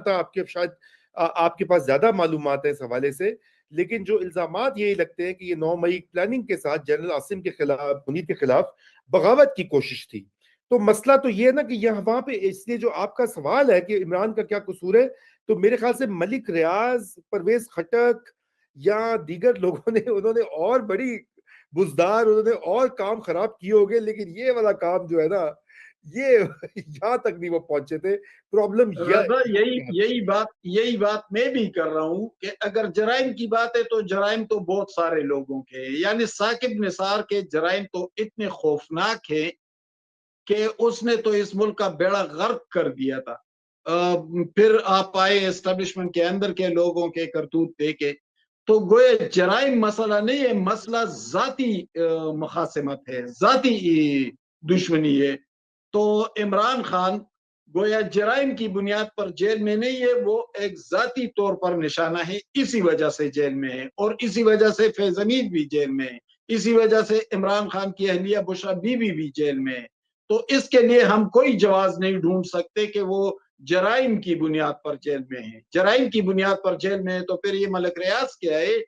آتا, آپ کے شاید آپ کے پاس زیادہ معلومات ہیں اس حوالے سے, لیکن جو الزامات یہی لگتے ہیں کہ یہ 9 مئی پلاننگ کے ساتھ جنرل عاصم کے خلاف, منیر کے خلاف بغاوت کی کوشش تھی. تو مسئلہ تو یہ ہے نا کہ یہ وہاں پہ, اس لیے جو آپ کا سوال ہے کہ عمران کا کیا قصور ہے, تو میرے خیال سے ملک ریاض, پرویز خٹک یا دیگر لوگوں نے, انہوں نے اور بڑی بزدار, انہوں نے اور کام خراب کیے ہوگے, لیکن یہ والا کام جو ہے نا, یہ یہاں تک نہیں وہ پہنچے تھے. پرابلم رضا یہی بات میں بھی کر رہا ہوں کہ اگر جرائم کی بات ہے تو جرائم تو بہت سارے لوگوں کے ہیں. یعنی ثاقب نثار کے جرائم تو اتنے خوفناک ہیں کہ اس نے تو اس ملک کا بیڑا غرق کر دیا تھا. پھر آپ آئے اسٹیبلشمنٹ کے اندر کے لوگوں کے کرتوت دیکھے تو گویا جرائم مسئلہ نہیں ہے, مسئلہ ذاتی مخاصمت ہے, ذاتی دشمنی ہے. تو عمران خان گویا جرائم کی بنیاد پر جیل میں نہیں ہے, وہ ایک ذاتی طور پر نشانہ ہے, اسی وجہ سے جیل میں ہے. اور اسی وجہ سے فیض حمید بھی جیل میں ہے, اسی وجہ سے عمران خان کی اہلیہ بشریٰ بی بی بھی جیل میں ہے. تو اس کے لیے ہم کوئی جواز نہیں ڈھونڈ سکتے کہ وہ جرائم کی بنیاد پر جیل میں ہے. جرائم کی بنیاد پر جیل میں ہے تو پھر یہ ملک ریاض کیا ہے,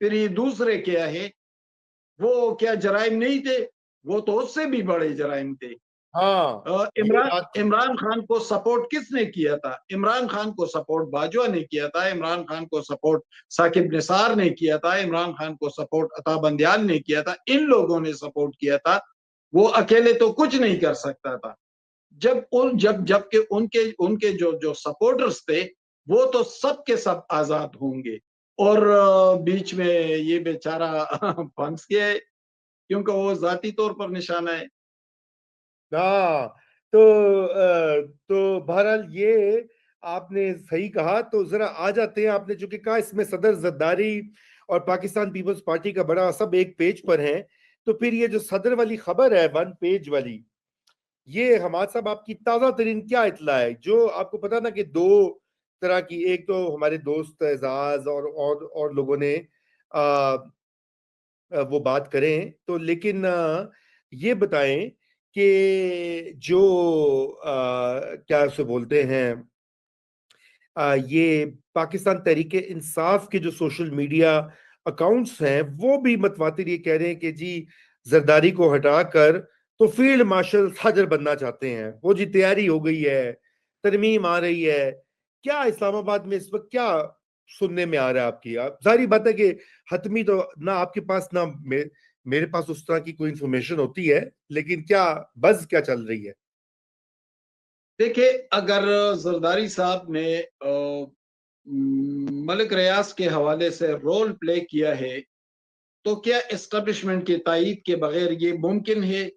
پھر یہ دوسرے کیا ہے؟ وہ کیا جرائم نہیں تھے؟ وہ تو اس سے بھی بڑے جرائم تھے. عمران خان کو سپورٹ کس نے کیا تھا؟ عمران خان کو سپورٹ باجوہ نے کیا تھا, عمران خان کو سپورٹ ثاقب نثار نے کیا تھا, عمران خان کو سپورٹ عطا بندیال نے کیا تھا. ان لوگوں نے سپورٹ کیا تھا. وہ اکیلے تو کچھ نہیں کر سکتا تھا. جبکہ ان کے جو سپورٹرز تھے وہ تو سب کے سب آزاد ہوں گے, اور بیچ میں یہ بیچارہ پھنس گیا ہے کیونکہ وہ ذاتی طور پر نشانہ ہے. ہاں, تو بہرحال یہ آپ نے صحیح کہا. تو ذرا آ جاتے ہیں, آپ نے جو کہ کہا اس میں صدر زرداری اور پاکستان پیپلز پارٹی کا بڑا سب ایک پیج پر ہیں, تو پھر یہ جو صدر والی خبر ہے 1 پیج والی, یہ حماد صاحب آپ کی تازہ ترین کیا اطلاع ہے؟ جو آپ کو پتا نا کہ 2 طرح کی, ایک تو ہمارے دوست اعزاز اور لوگوں نے وہ بات کریں, تو لیکن یہ بتائیں کہ جو کیا اسے بولتے ہیں, یہ پاکستان تحریک انصاف کے جو سوشل میڈیا اکاؤنٹس ہیں وہ بھی متواتر یہ کہہ رہے ہیں کہ جی زرداری کو ہٹا کر تو فیلڈ مارشل صدر بننا چاہتے ہیں. وہ جی تیاری ہو گئی ہے, ترمیم آ رہی ہے. کیا اسلام آباد میں اس وقت کیا سننے میں آ رہا ہے آپ کی؟ ظاہری بات ہے کہ حتمی تو نہ آپ کے پاس نہ میرے پاس اس طرح کی کوئی انفارمیشن ہوتی ہے, لیکن کیا بز کیا چل رہی ہے؟ دیکھیں, اگر زرداری صاحب نے ملک ریاض کے حوالے سے رول پلے کیا ہے تو کیا اسٹیبلشمنٹ کی تائید کے بغیر یہ ممکن ہے؟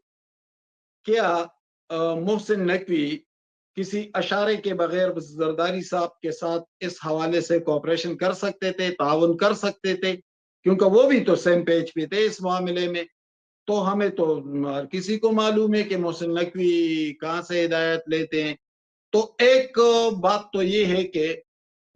کیا محسن نقوی کسی اشارے کے بغیر زرداری صاحب کے ساتھ اس حوالے سے کوپریشن کر سکتے تھے, تعاون کر سکتے تھے؟ کیونکہ وہ بھی تو سیم پیج پہ تھے اس معاملے میں. تو ہمیں تو کسی کو معلوم ہے کہ محسن نقوی کہاں سے ہدایت لیتے ہیں. تو ایک بات تو یہ ہے کہ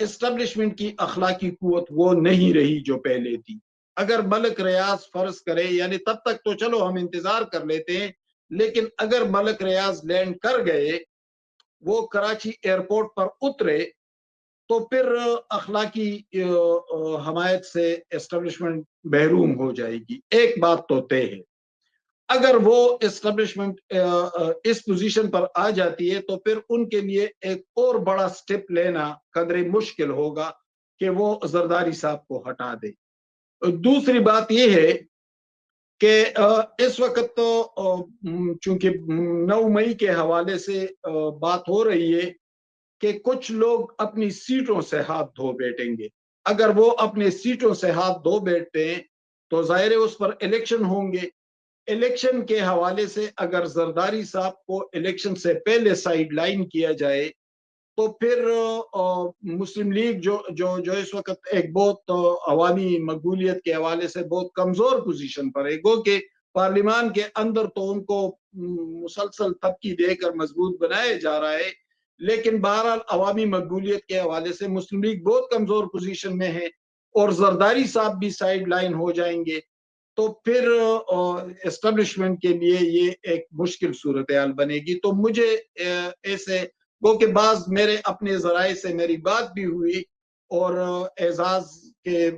اسٹیبلشمنٹ کی اخلاقی قوت وہ نہیں رہی جو پہلے تھی. اگر ملک ریاض فرض کرے, یعنی تب تک تو چلو ہم انتظار کر لیتے ہیں, لیکن اگر ملک ریاض لینڈ کر گئے, وہ کراچی ایئرپورٹ پر اترے, تو پھر اخلاقی حمایت سے اسٹیبلشمنٹ محروم ہو جائے گی. ایک بات تو طے ہے, اگر وہ اسٹیبلشمنٹ اس پوزیشن پر آ جاتی ہے تو پھر ان کے لیے ایک اور بڑا سٹیپ لینا قدرے مشکل ہوگا کہ وہ زرداری صاحب کو ہٹا دے. دوسری بات یہ ہے کہ اس وقت تو چونکہ 9 مئی کے حوالے سے بات ہو رہی ہے کہ کچھ لوگ اپنی سیٹوں سے ہاتھ دھو بیٹھیں گے. اگر وہ اپنے سیٹوں سے ہاتھ دھو بیٹھتے ہیں تو ظاہر اس پر الیکشن ہوں گے. الیکشن کے حوالے سے اگر زرداری صاحب کو الیکشن سے پہلے سائیڈ لائن کیا جائے تو پھر مسلم لیگ جو اس وقت ایک بہت عوامی مقبولیت کے حوالے سے بہت کمزور پوزیشن پر ہے, گو کہ پارلیمان کے اندر تو ان کو مسلسل تھپکی دے کر مضبوط بنایا جا رہا ہے, لیکن بہرحال عوامی مقبولیت کے حوالے سے مسلم لیگ بہت کمزور پوزیشن میں ہے, اور زرداری صاحب بھی سائیڈ لائن ہو جائیں گے تو پھر اسٹیبلشمنٹ کے لیے یہ ایک مشکل صورتحال بنے گی. تو مجھے ایسے گو کہ بعض میرے اپنے ذرائع سے میری بات بھی ہوئی اور اعزاز کے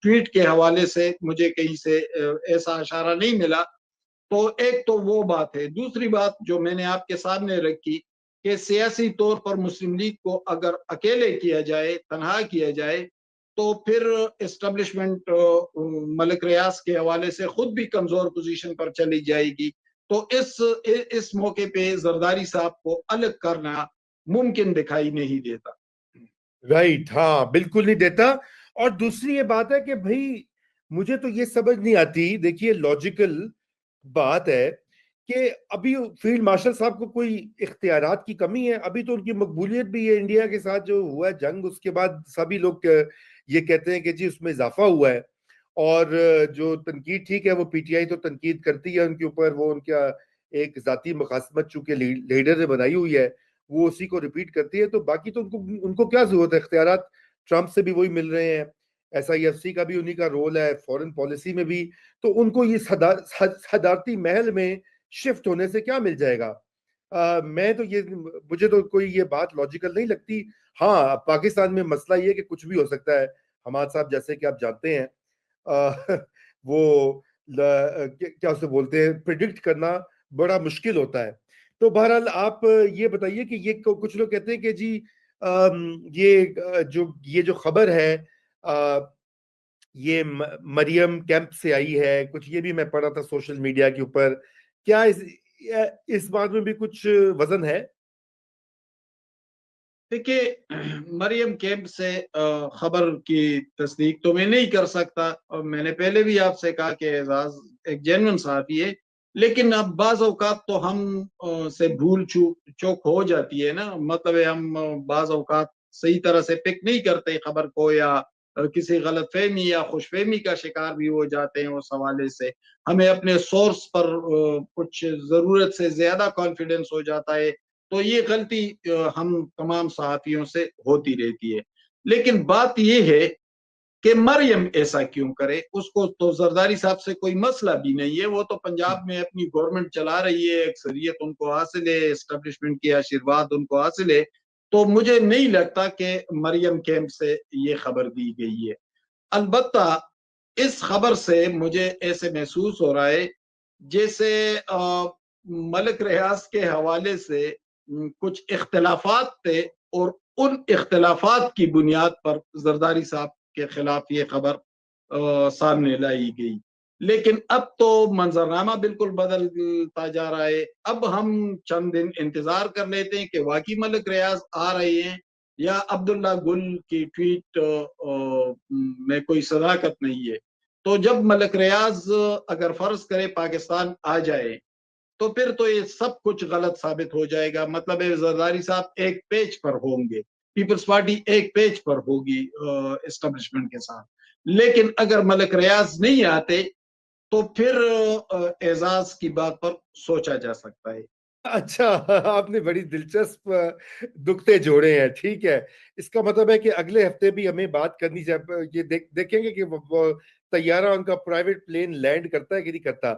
ٹویٹ کے حوالے سے مجھے کہیں سے ایسا اشارہ نہیں ملا. تو ایک تو وہ بات ہے. دوسری بات جو میں نے آپ کے سامنے رکھی کہ سیاسی طور پر مسلم لیگ کو اگر اکیلے کیا جائے, تنہا کیا جائے, تو پھر اسٹیبلشمنٹ ملک ریاض کے حوالے سے خود بھی کمزور پوزیشن پر چلی جائے گی. تو اس موقع پہ زرداری صاحب کو الگ کرنا ممکن دکھائی نہیں دیتا. رائٹ, ہاں بالکل نہیں دیتا. اور دوسری یہ بات ہے کہ بھائی مجھے تو یہ سمجھ نہیں آتی, دیکھیے لاجیکل بات ہے کہ ابھی فیلڈ مارشل صاحب کو کوئی اختیارات کی کمی ہے؟ ابھی تو ان کی مقبولیت بھی ہے انڈیا کے ساتھ جو ہوا ہے جنگ, اس کے بعد سبھی لوگ یہ کہتے ہیں کہ جی اس میں اضافہ ہوا ہے. اور جو تنقید ٹھیک ہے وہ پی ٹی آئی تو تنقید کرتی ہے ان کے اوپر, وہ ان کا ایک ذاتی مخاصمت چونکہ لیڈر نے بنائی ہوئی ہے وہ اسی کو ریپیٹ کرتی ہے. تو باقی تو ان کو کیا ضرورت ہے, اختیارات ٹرمپ سے بھی وہی مل رہے ہیں, ایس آئی ایف سی کا بھی انہی کا رول ہے, فورن پالیسی میں بھی. تو ان کو یہ صدارتی محل میں شفٹ ہونے سے کیا مل جائے گا؟ مجھے تو کوئی یہ بات لاجیکل نہیں لگتی. ہاں پاکستان میں مسئلہ یہ کہ کچھ بھی ہو سکتا ہے. حماد صاحب جیسے کہ آپ جانتے ہیں وہ کیا اسے بولتے ہیں, پریڈکٹ کرنا بڑا مشکل ہوتا ہے. تو بہرحال آپ یہ بتائیے کہ یہ کچھ لوگ کہتے ہیں کہ جی یہ جو خبر ہے یہ مریم کیمپ سے آئی ہے, کچھ یہ بھی میں پڑھا تھا سوشل میڈیا کے اوپر, کیا اس بات میں بھی کچھ وزن ہے؟ دیکھیے مریم کیمپ سے خبر کی تصدیق تو میں نہیں کر سکتا, اور میں نے پہلے بھی آپ سے کہا کہ اعزاز ایک جینون صحافی ہے, لیکن اب بعض اوقات تو ہم سے بھول چوک ہو جاتی ہے نا. مطلب ہے ہم بعض اوقات صحیح طرح سے پک نہیں کرتے خبر کو, یا کسی غلط فہمی یا خوش فہمی کا شکار بھی ہو جاتے ہیں. اس حوالے سے ہمیں اپنے سورس پر کچھ ضرورت سے زیادہ کانفیڈنس ہو جاتا ہے. تو یہ غلطی ہم تمام صحافیوں سے ہوتی رہتی ہے. لیکن بات یہ ہے کہ مریم ایسا کیوں کرے, اس کو تو زرداری صاحب سے کوئی مسئلہ بھی نہیں ہے. وہ تو پنجاب میں اپنی گورنمنٹ چلا رہی ہے, اکثریت ان کو حاصل ہے, اسٹیبلشمنٹ کی آشیرواد ان کو حاصل ہے. تو مجھے نہیں لگتا کہ مریم کیمپ سے یہ خبر دی گئی ہے. البتہ اس خبر سے مجھے ایسے محسوس ہو رہا ہے جیسے ملک ریاض کے حوالے سے کچھ اختلافات تھے, اور ان اختلافات کی بنیاد پر زرداری صاحب کے خلاف یہ خبر سامنے لائی گئی. لیکن اب تو منظرنامہ بالکل بدلتا جا رہا ہے. اب ہم چند دن انتظار کر لیتے ہیں کہ واقعی ملک ریاض آ رہے ہیں, یا عبداللہ گل کی ٹویٹ میں کوئی صداقت نہیں ہے. تو جب ملک ریاض اگر فرض کرے پاکستان آ جائے تو پھر تو یہ سب کچھ غلط ثابت ہو جائے گا. مطلب زرداری صاحب ایک پیج پر ہوں گے, پیپلز پارٹی ایک پیج پر ہوگی اسٹیبلشمنٹ کے ساتھ. لیکن اگر ملک ریاض نہیں آتے تو پھر اعزاز کی بات پر سوچا جا سکتا ہے. اچھا, آپ نے بڑی دلچسپ نقطے جوڑے ہیں. ٹھیک ہے, اس کا مطلب ہے کہ اگلے ہفتے بھی ہمیں بات کرنی چاہیے, یہ دیکھیں گے کہ وہ طیارہ ان کا پرائیویٹ پلین لینڈ کرتا ہے کہ نہیں کرتا.